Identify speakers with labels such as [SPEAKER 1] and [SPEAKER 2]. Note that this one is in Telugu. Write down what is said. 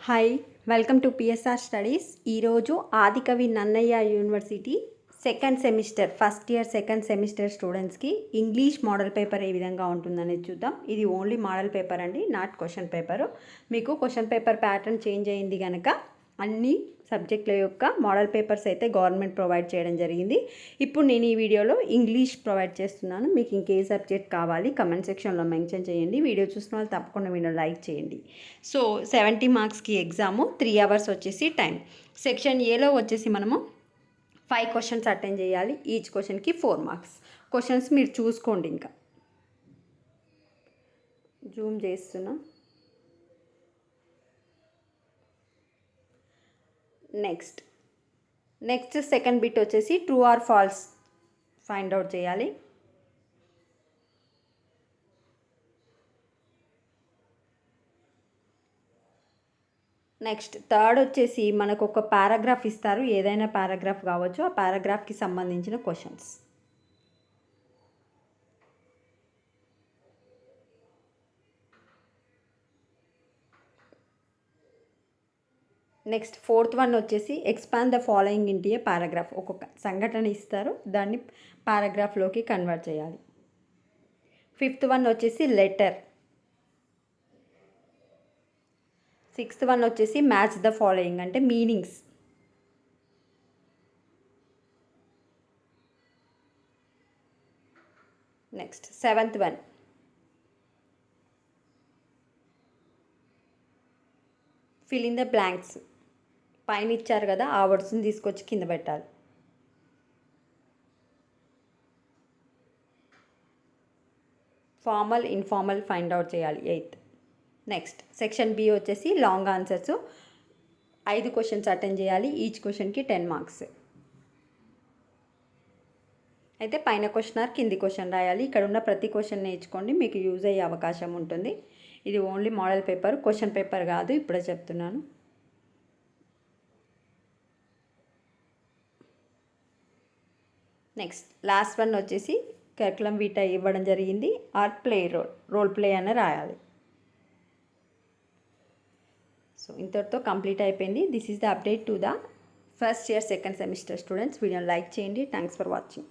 [SPEAKER 1] Hi, welcome to PSR studies. ఈరోజు Adikavi Nannaya University first year second semester స్టూడెంట్స్కి ఇంగ్లీష్ మోడల్ పేపర్ ఏ విధంగా ఉంటుందనేది చూద్దాం. ఇది ఓన్లీ మోడల్ పేపర్ అండి, నాట్ క్వశ్చన్ పేపరు. మీకు క్వశ్చన్ పేపర్ ప్యాటర్న్ చేంజ్ అయింది కనుక అన్ని సబ్జెక్టుల యొక్క మోడల్ పేపర్స్ అయితే గవర్నమెంట్ ప్రొవైడ్ చేయడం జరిగింది. ఇప్పుడు నేను ఈ వీడియోలో ఇంగ్లీష్ ప్రొవైడ్ చేస్తున్నాను. మీకు ఇంకే సబ్జెక్ట్ కావాలి కమెంట్ సెక్షన్లో మెన్షన్ చేయండి. వీడియో చూసిన వాళ్ళు తప్పకుండా వీడియో లైక్ చేయండి. సో 70 మార్క్స్కి ఎగ్జాము, 3 అవర్స్ వచ్చేసి టైం. సెక్షన్ ఏలో వచ్చేసి మనము 5 క్వశ్చన్స్ అటెండ్ చేయాలి. ఈచ్ క్వశ్చన్కి 4 మార్క్స్. క్వశ్చన్స్ మీరు చూసుకోండి. ఇంకా జూమ్ చేస్తున్నా. నెక్స్ట్ సెకండ్ బిట్ వచ్చేసి true or false find out చేయాలి. నెక్స్ట్ థర్డ్ వచ్చేసి మనకు ఒక పారాగ్రాఫ్ ఇస్తారు, ఏదైనా పారాగ్రాఫ్ కావచ్చు. ఆ పారాగ్రాఫ్కి సంబంధించిన క్వశ్చన్స్. నెక్స్ట్ ఫోర్త్ వన్ వచ్చేసి expand the following into A paragraph. ఒక్కొక్క సంఘటన ఇస్తారు, దాన్ని పారాగ్రాఫ్లోకి కన్వర్ట్ చేయాలి. ఫిఫ్త్ వన్ వచ్చేసి లెటర్. సిక్స్త్ వన్ వచ్చేసి మ్యాచ్ ద ఫాలోయింగ్ అంటే meanings. Next seventh one fill in the blanks. పైన ఇచ్చారు కదా, ఆ వర్డ్స్ని తీసుకొచ్చి కింద పెట్టాలి. ఫార్మల్ ఇన్ఫార్మల్ ఫైండ్ అవుట్ చేయాలి. ఎయిత్. నెక్స్ట్ సెక్షన్ బి వచ్చేసి లాంగ్ ఆన్సర్స్. 5 క్వశ్చన్స్ అటెండ్ చేయాలి. ఈచ్ క్వశ్చన్కి 10 మార్క్స్. అయితే పైన క్వశ్చన్ కింది క్వశ్చన్ రాయాలి. ఇక్కడ ఉన్న ప్రతి క్వశ్చన్ నేర్చుకోండి, మీకు యూజ్ అయ్యే అవకాశం ఉంటుంది. ఇది only model paper, question paper కాదు, ఇప్పుడే చెప్తున్నాను. నెక్స్ట్ లాస్ట్ వన్ వచ్చేసి కరికులం వీటా ఇవ్వడం జరిగింది. ఆర్ ప్లే రోల్ ప్లే అని రాయాలి. సో ఇంతటితో కంప్లీట్ అయిపోయింది. This is the update to the first year second semester students. వీడియోని లైక్ చేయండి. Thanks for watching.